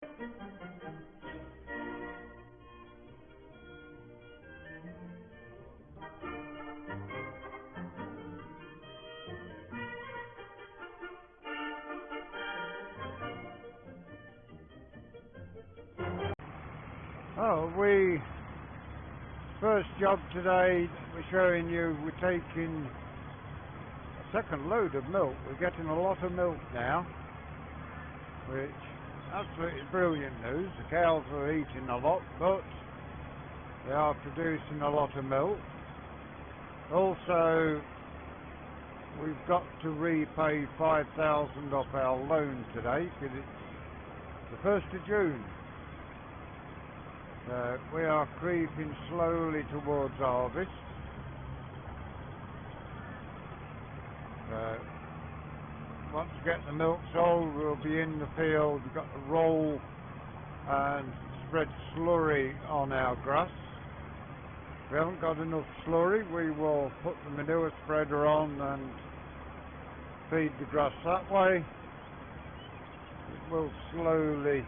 Oh, first job today we're showing you, we're taking a second load of milk. We're getting a lot of milk now, which absolutely brilliant news. The cows are eating a lot, but they are producing a lot of milk. Also, we've got to repay 5,000 off our loan today because it's the 1st of June. We are creeping slowly towards harvest. Once we get the milk sold, we'll be in the field. We've got to roll and spread slurry on our grass. If we haven't got enough slurry, we will put the manure spreader on and feed the grass that way. It will slowly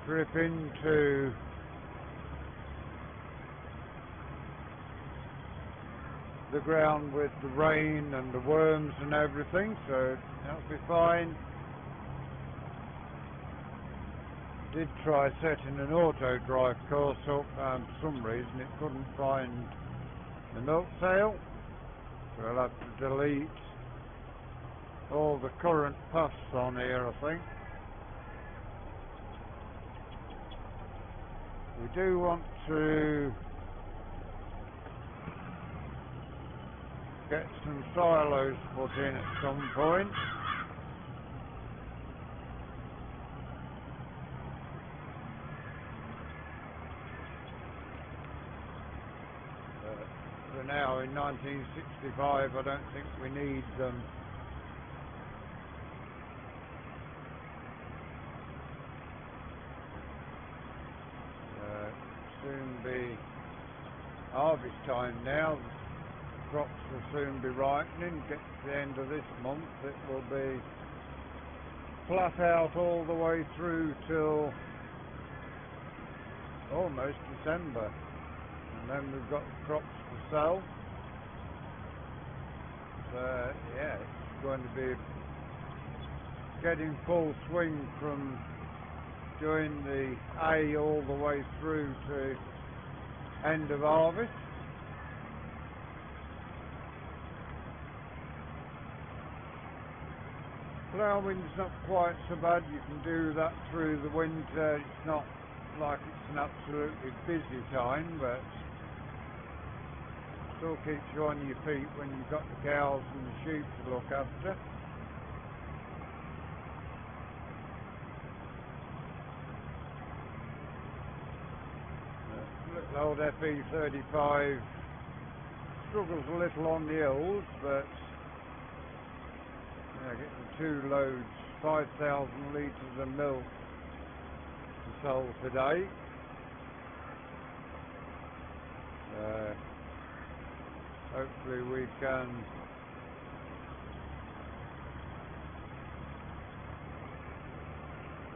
drip into the ground with the rain and the worms and everything, so that'll be fine. Did try setting an auto drive course up and for some reason it couldn't find the milk tail, so I'll have to delete all the current paths on here, I think. We do want to get some silos put in at some point. For now, in 1965, I don't think we need them. Soon be harvest time now. The crops will soon be ripening. Get to the end of this month, it will be flat out all the way through till almost December, and then we've got the crops to sell. So yeah, it's going to be getting full swing from doing the A all the way through to end of harvest. Ploughing's not quite so bad. You can do that through the winter. It's not like it's an absolutely busy time, but still keeps you on your feet when you've got the cows and the sheep to look after. Little old FE35 struggles a little on the hills, but getting 2 loads, 5,000 litres of milk to sell today. Hopefully we can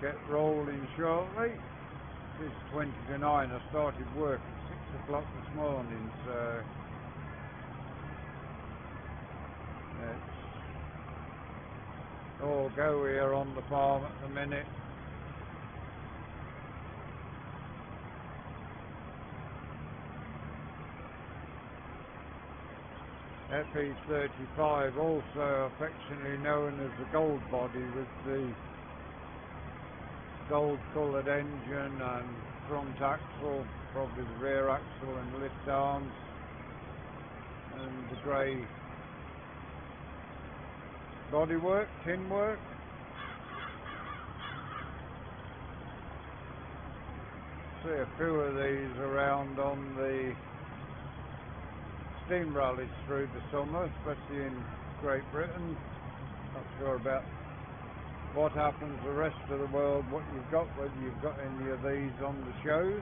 get rolling shortly. It's 20 to 9. I started work at 6 o'clock this morning, so it's all go here on the farm at the minute. FE35, also affectionately known as the gold body, with the gold coloured engine and front axle, probably the rear axle and lift arms, and the grey bodywork, tin work. See a few of these around on the steam rallies through the summer, especially in Great Britain. Not sure about what happens the rest of the world, what you've got, whether you've got any of these on the shows.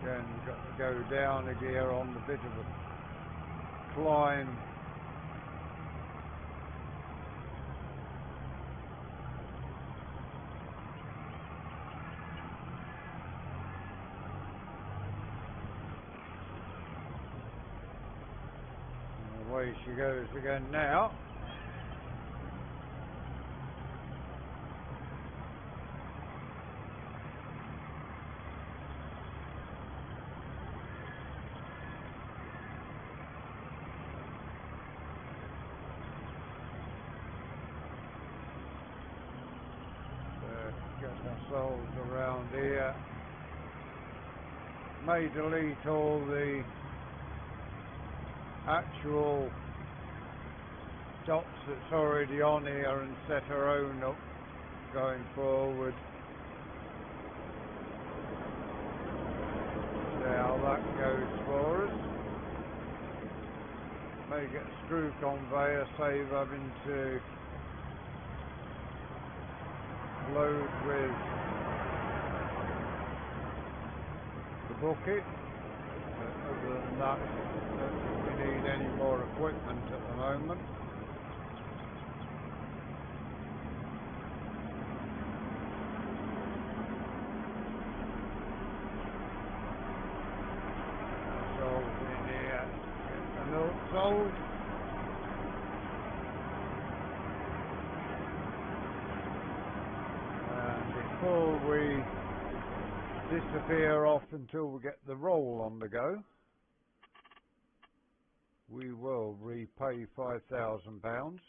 Again, we've got to go down a gear on the bit of a climb. And away she goes again now. Get ourselves around here. May delete all the actual dots that's already on here and set our own up going forward. See how that goes for us. May get a screw conveyor, save having to load with the bucket. Other than that, I don't think we need any more equipment at the moment. Sold in here, get the milk sold. Before we disappear off until we get the roll on the go, we will repay £5,000.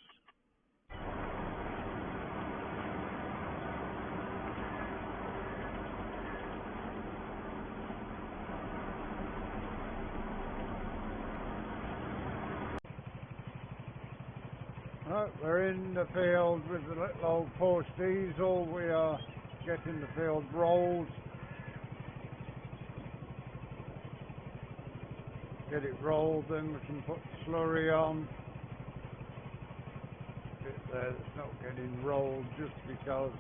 Right, we're in the field with the little old Porsche diesel. We are getting the field rolled. Get it rolled, then we can put the slurry on. Bit there that's not getting rolled just because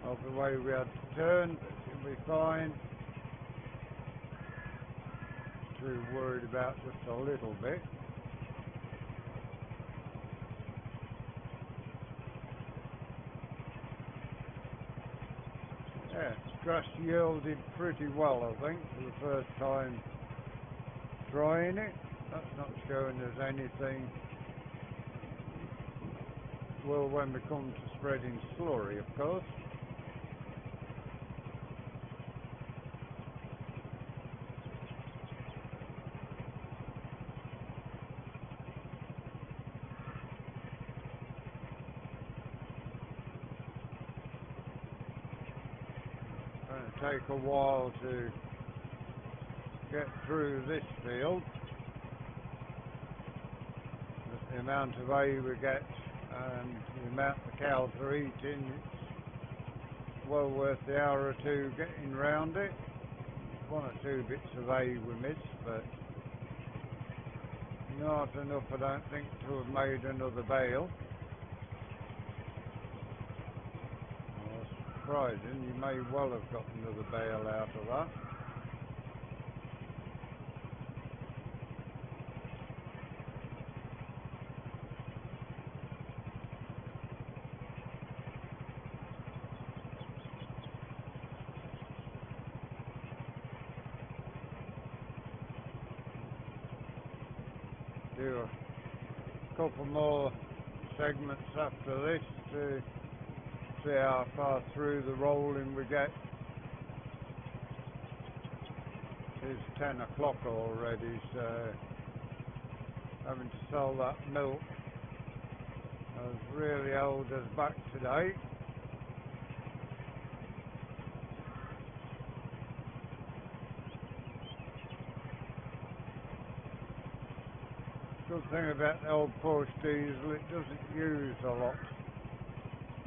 of the way we had to turn, but it'll be fine. Too worried about just a little bit. Yeah, grass yielded pretty well, I think, for the first time trying it. That's not showing us anything. Well, when we come to spreading slurry, of course. It's going to take a while to get through this field. The amount of hay we get and the amount the cows are eating, it's well worth the hour or two getting round it. One or two bits of hay we miss, but not enough, I don't think, to have made another bale. Well, surprising, you may well have got another bale out of that. Do a couple more segments after this to see how far through the rolling we get. It's 10 o'clock already, so having to sell that milk has really held us back today. Good thing about the old Porsche diesel, it doesn't use a lot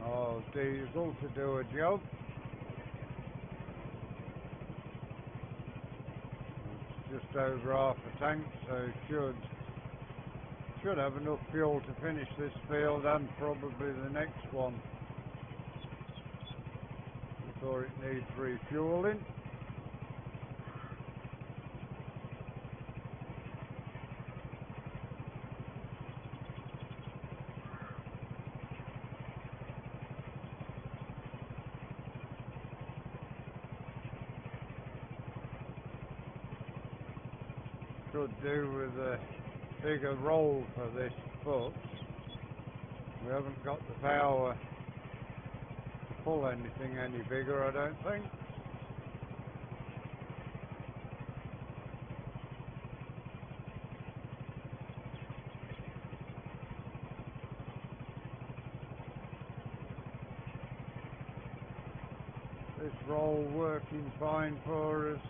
of diesel to do a job. It's just over half a tank, so should have enough fuel to finish this field and probably the next one before it needs refueling. could do with a bigger roll for this, but we haven't got the power to pull anything any bigger, I don't think. This roll working fine for us.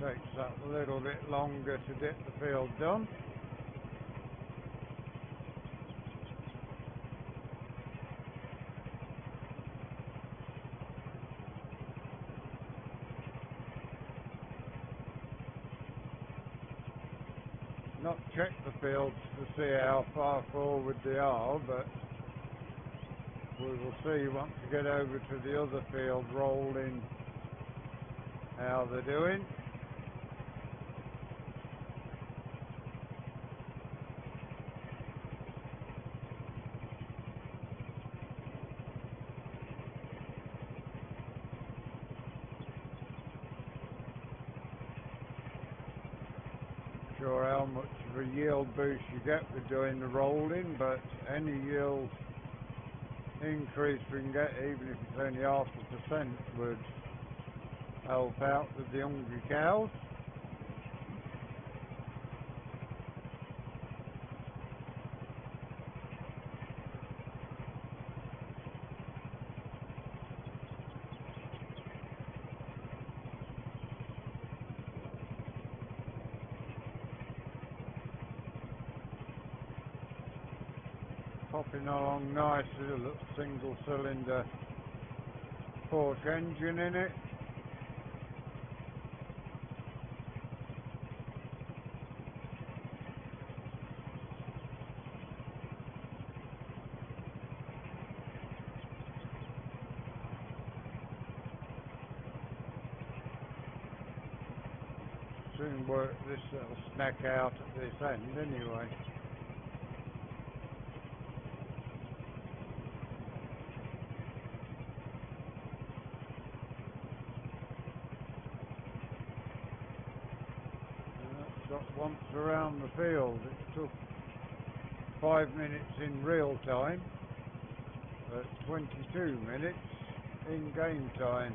Just takes that a little bit longer to get the field done. Not check the fields to see how far forward they are, but we will see once we get over to the other field rolling how they're doing. Sure how much of a yield boost you get with doing the rolling, but any yield increase we can get, even if it's only 0.5%, would help out with the hungry cows. Popping along nicely, a little single cylinder Porsche engine in it. Soon work this little snack out at this end anyway. Got once around the field. It took 5 minutes in real time, but 22 minutes in game time.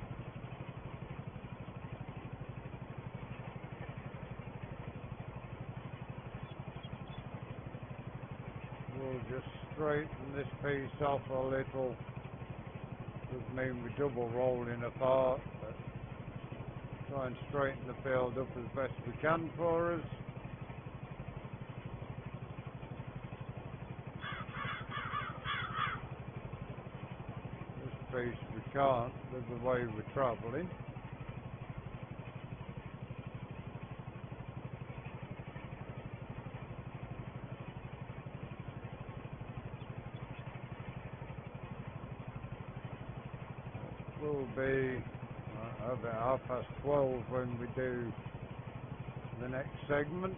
We'll just straighten this piece off a little. Doesn't mean we're double rolling apart, but try and straighten the field up as best we can for us. This piece we can't with the way we're travelling. It will be about 12:30 when we do the next segment.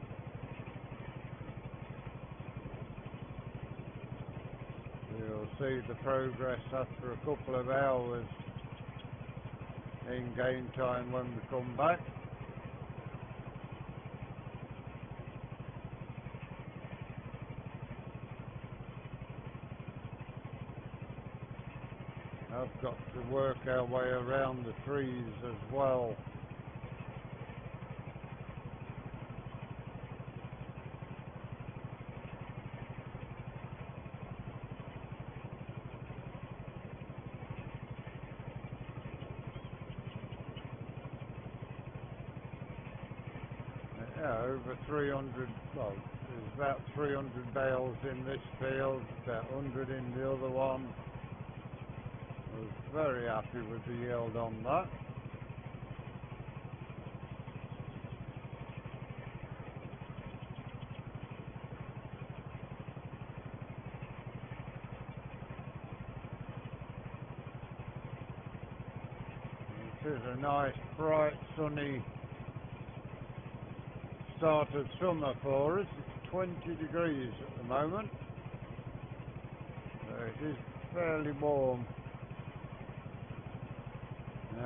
We'll see the progress after a couple of hours in game time when we come back. I've got to work our way around the trees as well. Yeah, over 300, well, there's about 300 bales in this field, about 100 in the other one. I was very happy with the yield on that. It is a nice, bright, sunny start of summer for us. It's 20 degrees at the moment. So it is fairly warm.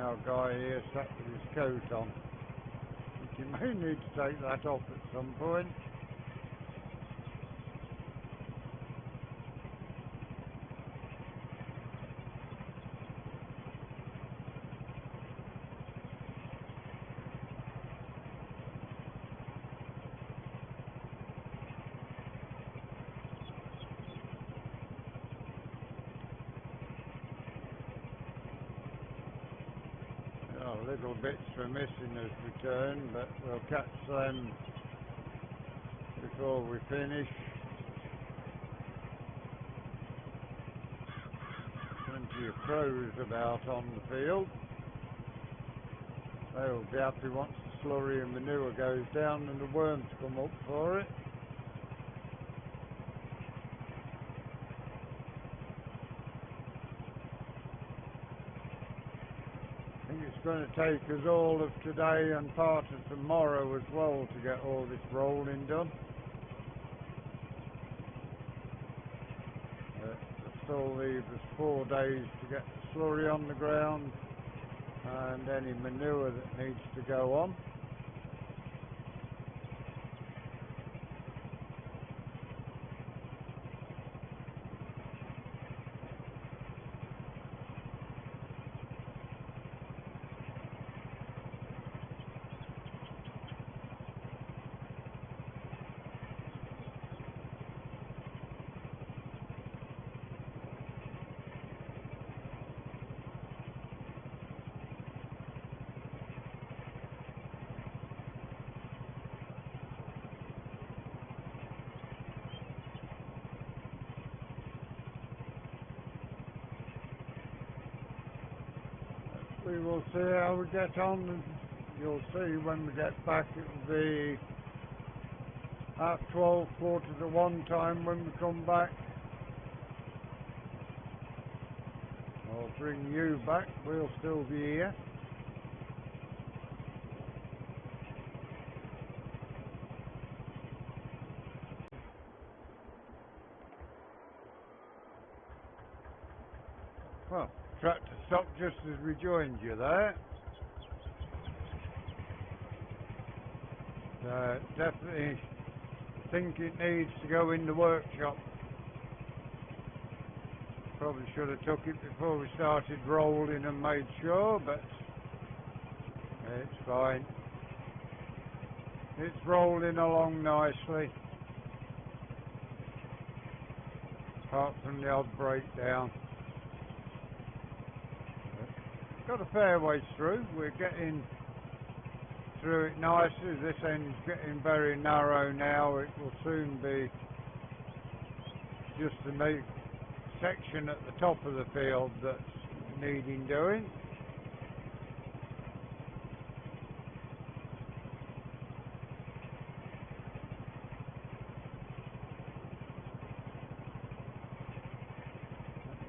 Our guy here sat with his coat on. You may need to take that off at some point. Little bits were missing as we turn, but we'll catch them before we finish. Plenty of crows about on the field. They'll be happy once the slurry and manure goes down and the worms come up for it. I think it's going to take us all of today and part of tomorrow as well to get all this rolling done. It'll still leave us 4 days to get the slurry on the ground and any manure that needs to go on. We will see how we get on, and you'll see when we get back. It will be at 12, quarter to 1 time when we come back. I'll bring you back, we'll still be here. Well, tractor stopped just as we joined you there. Definitely think it needs to go in the workshop. Probably should have took it before we started rolling and made sure, but it's fine. It's rolling along nicely, apart from the odd breakdown. Got a fair way through. We're getting through it nicely. This end's getting very narrow now. It will soon be just a neat section at the top of the field that's needing doing.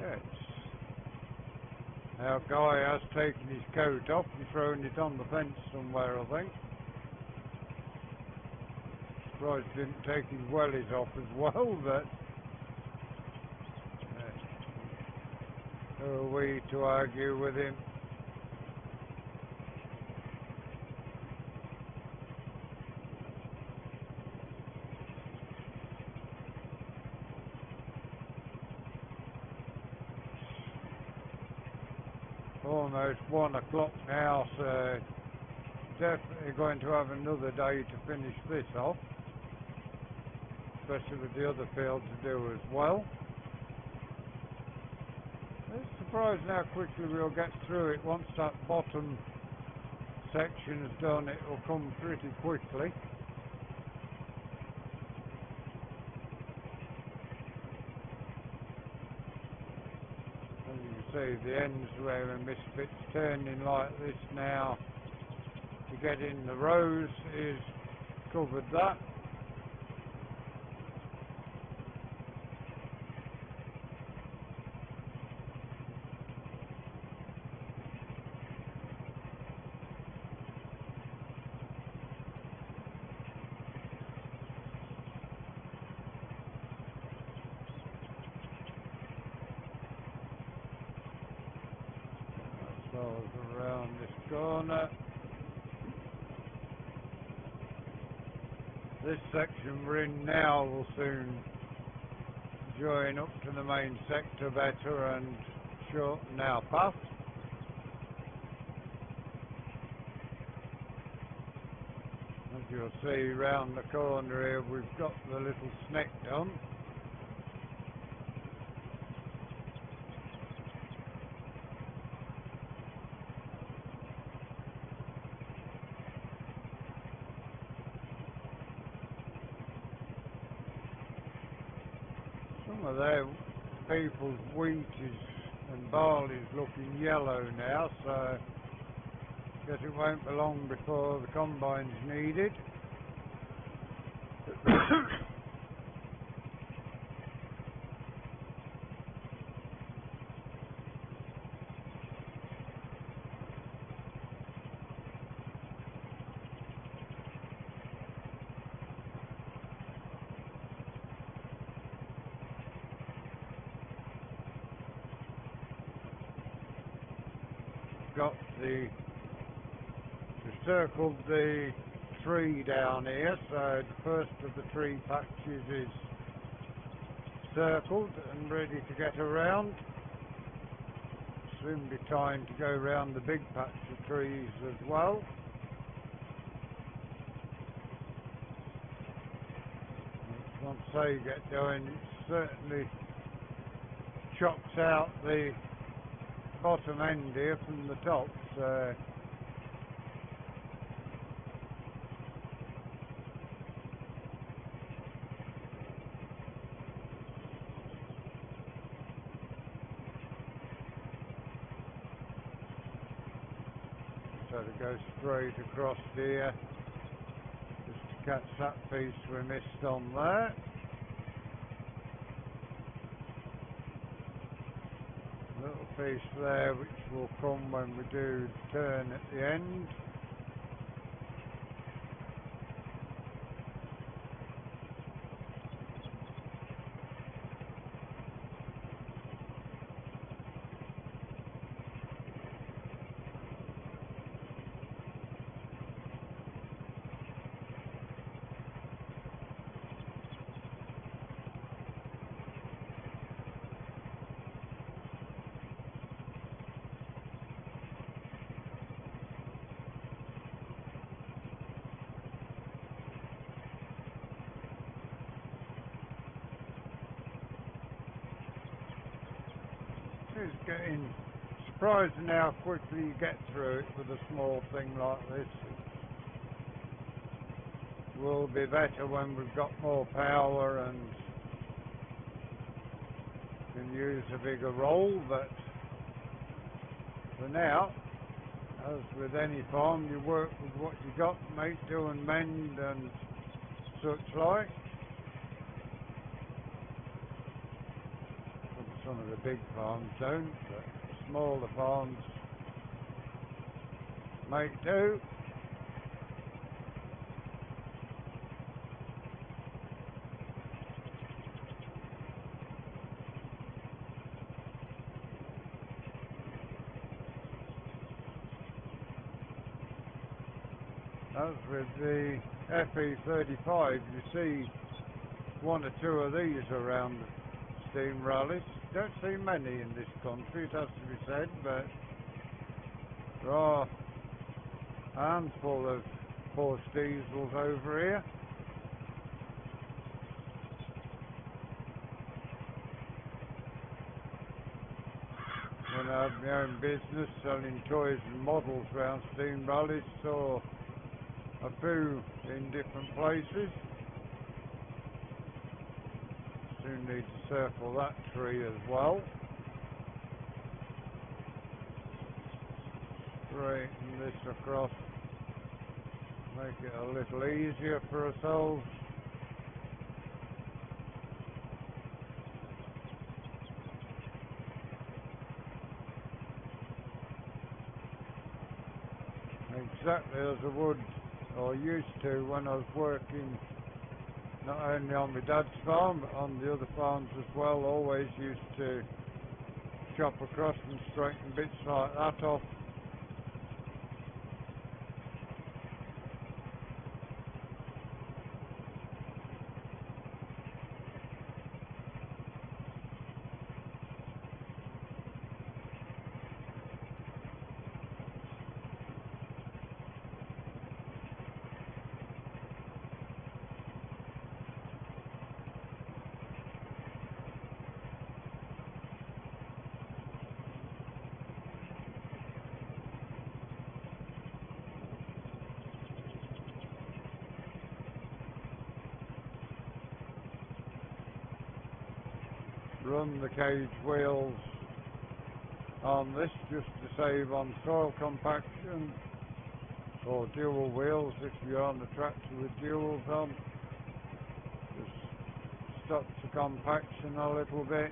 Yes. Our guy has taken his coat off and thrown it on the fence somewhere, I think. Surprised he didn't take his wellies off as well, but who are we to argue with him? Almost 1 o'clock now, so definitely going to have another day to finish this off, especially with the other field to do as well. It's surprising how quickly we'll get through it. Once that bottom section is done, it will come pretty quickly. See the ends where the misfits turning like this now to get in the rows is covered that. Goes around this corner. This section we're in now will soon join up to the main sector better and shorten our path. As you'll see round the corner here, we've got the little sneck done. Some of their people's wheat and barley is looking yellow now, so I guess it won't be long before the combine's needed. Got we circled the tree down here, so the first of the tree patches is circled and ready to get around. Soon be time to go around the big patch of trees as well. Once they get going, it certainly chops out the bottom end here from the top, so to go straight across here just to catch that piece we missed on there. Little piece there which will come when we do the turn at the end. It's getting surprising how quickly you get through it with a small thing like this. It will be better when we've got more power and can use a bigger roll, but for now, as with any farm, you work with what you got, make do and mend and such like. Some of the big farms don't, but smaller farms make do. As with the FE35, you see one or two of these around steam rallies. Don't see many in this country, it has to be said, but there are a handful of horse diesels over here. When I had my own business selling toys and models around steam rallies, saw a few in different places. Soon need to circle that tree as well. Straighten this across, make it a little easier for ourselves. Exactly as I would, or used to, when I was working not only on my dad's farm but on the other farms as well. Always used to chop across and straighten bits like that off run the cage wheels on this just to save on soil compaction, or dual wheels if you're on a tractor with duals on. Just stops the compaction a little bit.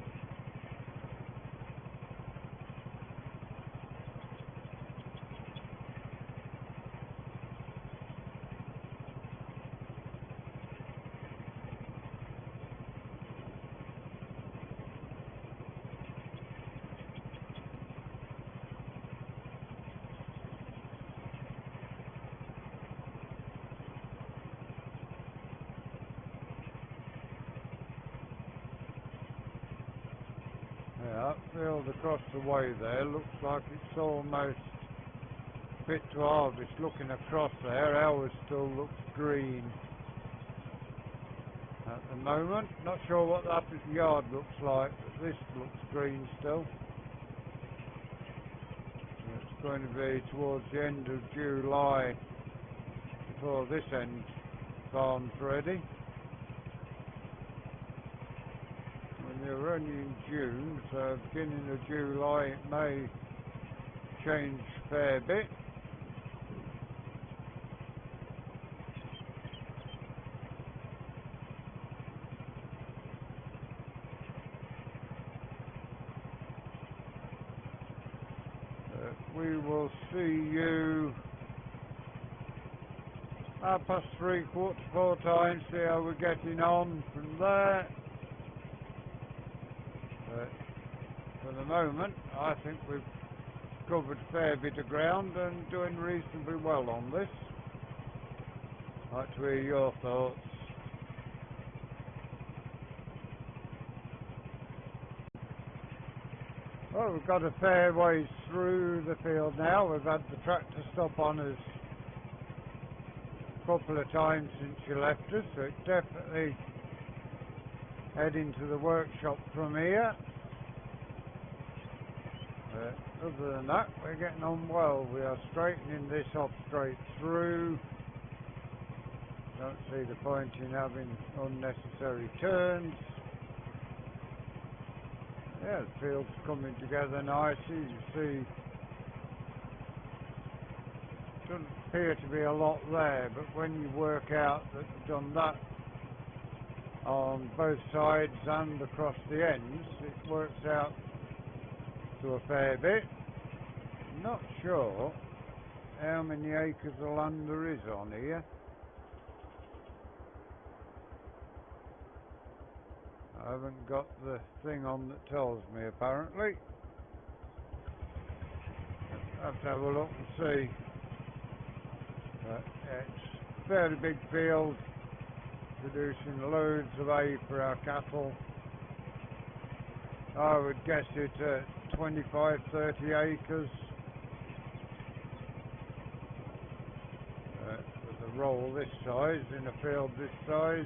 Yeah, that field across the way there looks like it's almost fit to harvest. Looking across there, ours still looks green at the moment. Not sure what that yard looks like, but this looks green still. So it's going to be towards the end of July before this end farm's ready. We're only in June, so beginning of July it may change a fair bit. We will see you 3:30, 4 times, see how we're getting on from there. For the moment, I think we've covered a fair bit of ground and doing reasonably well on this. I'd like to hear your thoughts. Well, we've got a fair ways through the field now. We've had the tractor stop on us a couple of times since you left us, so it's definitely heading to the workshop from here. Other than that, we're getting on well. We are straightening this off straight through. Don't see the point in having unnecessary turns. Yeah, the field's coming together nicely. You see, doesn't appear to be a lot there, but when you work out that you've done that on both sides and across the ends, it works out to a fair bit. Not sure how many acres of land there is on here. I haven't got the thing on that tells me, apparently. I'll have to have a look and see. It's a fairly big field, producing loads of hay for our cattle. I would guess it at 25, 30 acres. With a roll this size, in a field this size.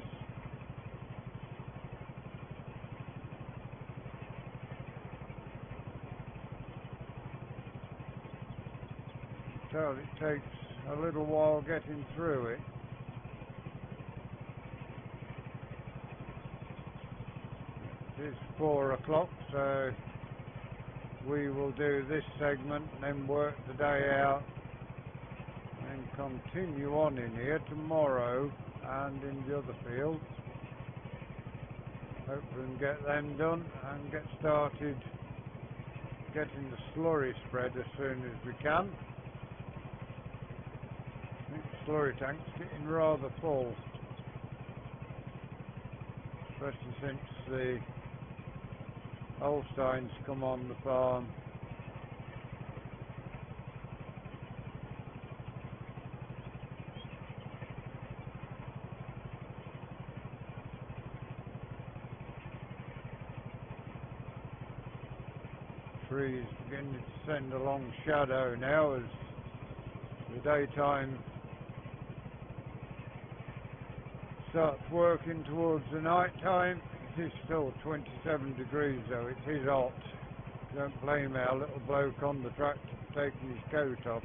So it takes a little while getting through it. It is 4 o'clock, so we will do this segment and then work the day out and continue on in here tomorrow and in the other fields. Hope we can get them done and get started getting the slurry spread as soon as we can. I think the slurry tank's getting rather full, especially since the Holsteins come on the farm. Trees beginning to send a long shadow now as the daytime starts working towards the night time. It is still 27 degrees though, it is hot. Don't blame our little bloke on the tractor for taking his coat off.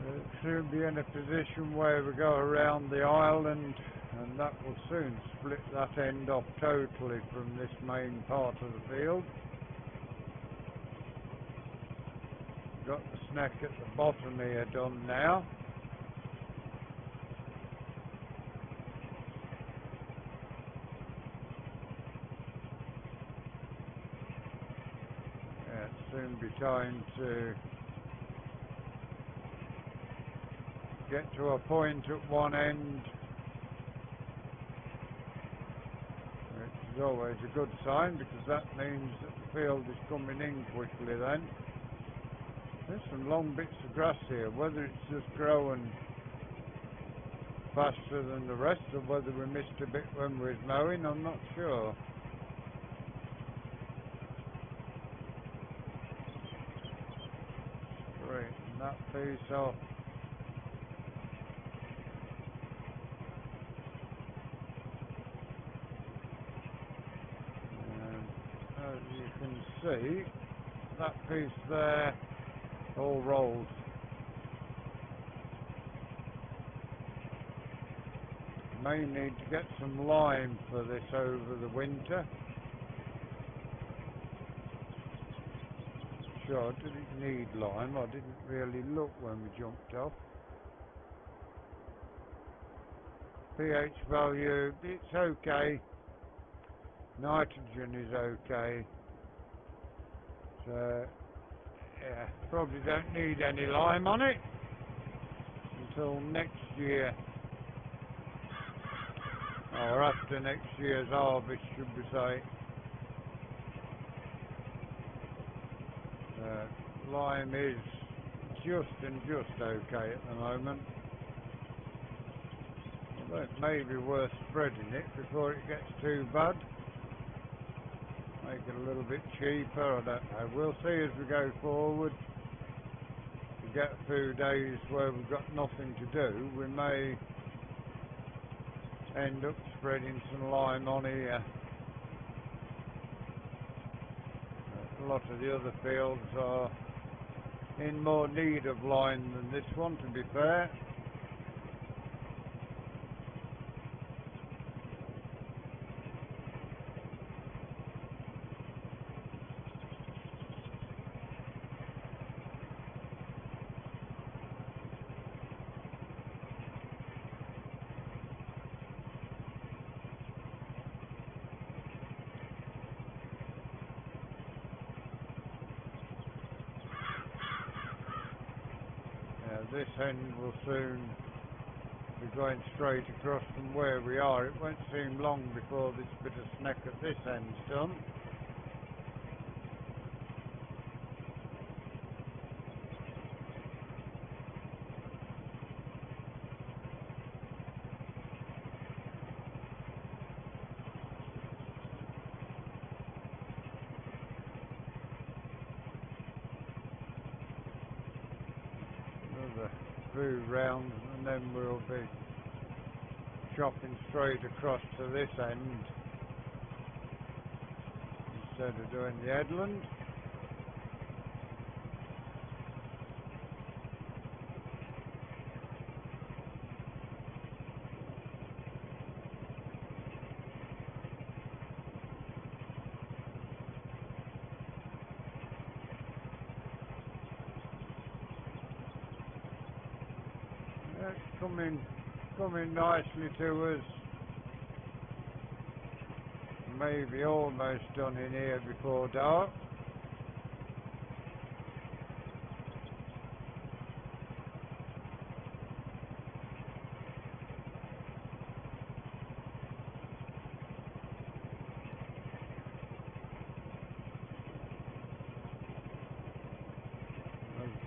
We'll soon be in a position where we go around the island, and that will soon split that end off totally from this main part of the field. Got the snack at the bottom here done now. Yeah, it'll soon be time to get to a point at one end, which is always a good sign because that means that the field is coming in quickly then. There's some long bits of grass here, whether it's just growing faster than the rest or whether we missed a bit when we was mowing, I'm not sure. Straighten that piece off. And as you can see, that piece there all rolled. May need to get some lime for this over the winter. Sure, did it need lime? I didn't really look when we jumped off. pH value, it's okay. Nitrogen is okay. So yeah, probably don't need any lime on it until next year, or after next year's harvest, should we say. Lime is just okay at the moment. Although it may be worth spreading it before it gets too bad. Make it a little bit cheaper, I don't know. We'll see as we go forward. If we get a few days where we've got nothing to do, we may end up spreading some lime on here. A lot of the other fields are in more need of lime than this one, to be fair. This end will soon be going straight across from where we are. It won't seem long before this bit of snack at this end's done. Few rounds and then we'll be chopping straight across to this end instead of doing the headland. It's coming nicely to us. Maybe almost done in here before dark.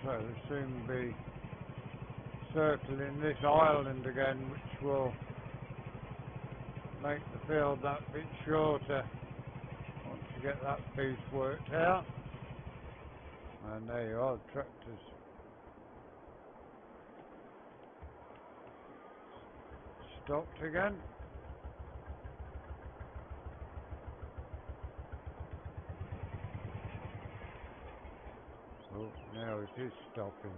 So we'll soon be circling this island again, which will make the field that bit shorter once you get that piece worked out. And there you are, the tractor's stopped again. Oh, now it is stopping.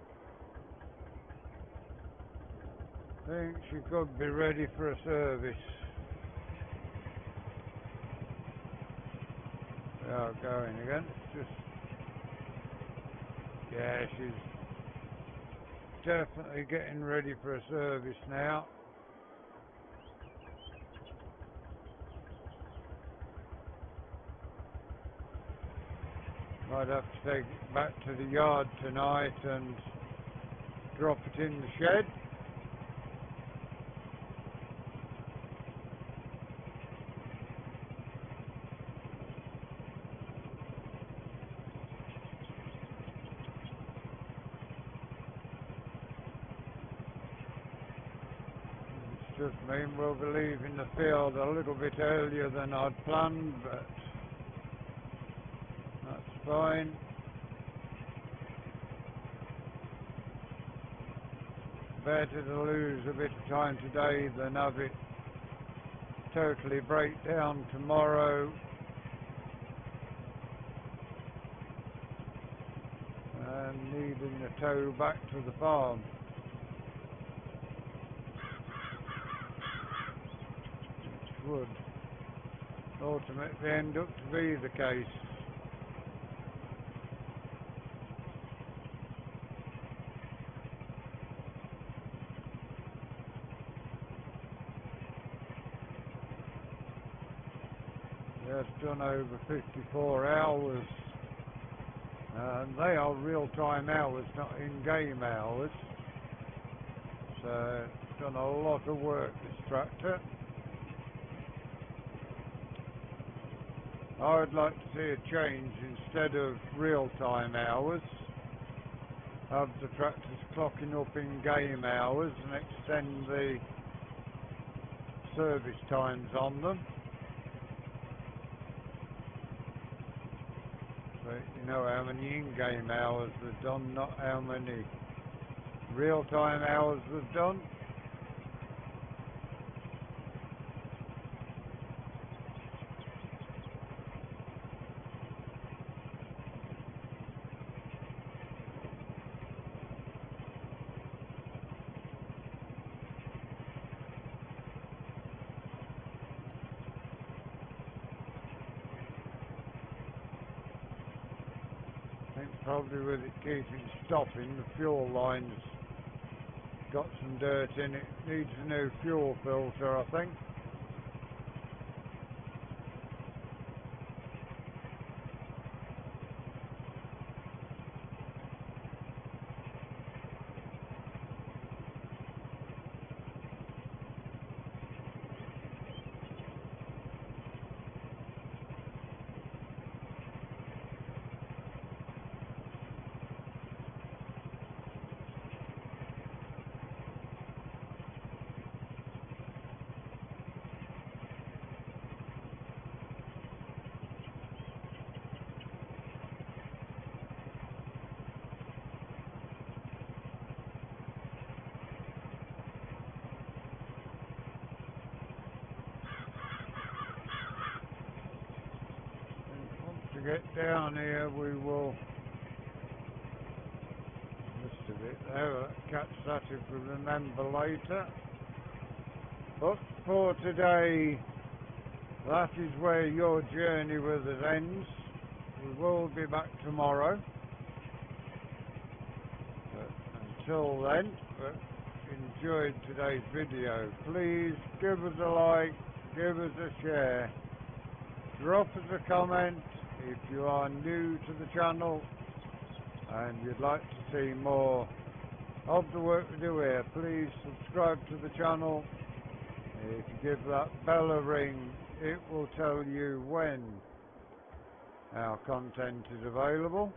think she could be ready for a service. We are going again. It's just, yeah, she's definitely getting ready for a service now. Might have to take it back to the yard tonight and drop it in the shed. It's just mean we'll be leaving the field a little bit earlier than I'd planned, but that's fine. Better to lose a bit of time today than have it totally break down tomorrow and needing the tow back to the farm. Which would ultimately end up to be the case. It's done over 54 hours, and they are real-time hours, not in-game hours, so it's done a lot of work, this tractor. I would like to see a change. Instead of real-time hours, have the tractors clocking up in-game hours and extend the service times on them. But you know how many in-game hours they've done, not how many real-time hours they've done. I think probably with it keeping stopping, the fuel line's got some dirt in it. Needs a new fuel filter, I think. To get down here, we will just a bit there, catch that if we remember later. But for today, that is where your journey with us ends. We will be back tomorrow. But until then, enjoyed today's video. Please give us a like, give us a share, drop us a comment. If you are new to the channel and you'd like to see more of the work we do here, please subscribe to the channel. If you give that bell a ring, it will tell you when our content is available.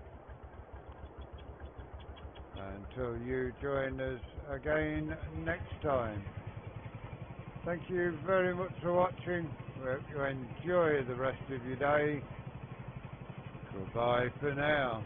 Until you join us again next time. Thank you very much for watching. We hope you enjoy the rest of your day. Goodbye for now.